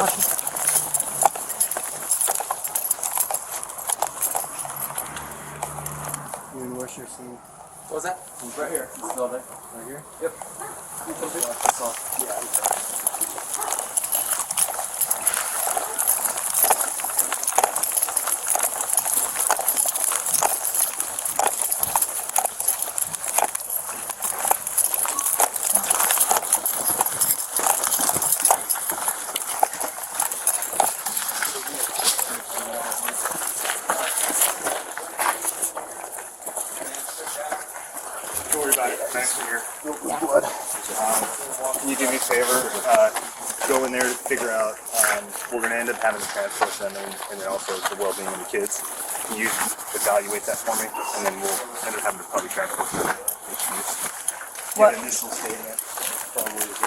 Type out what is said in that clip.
You in wash your scene? What was that? Right here. This building. Right here? Yep. You can watch this off. Yeah, I'm sorry. Don't worry about it. Thanks for here. Blood. Can you do me a favor? Go in there to figure out. We're going to end up having to transport them and then also the well-being of the kids. Can you evaluate that for me? And then we'll end up having to probably transport them. What? Give an initial statement. Probably.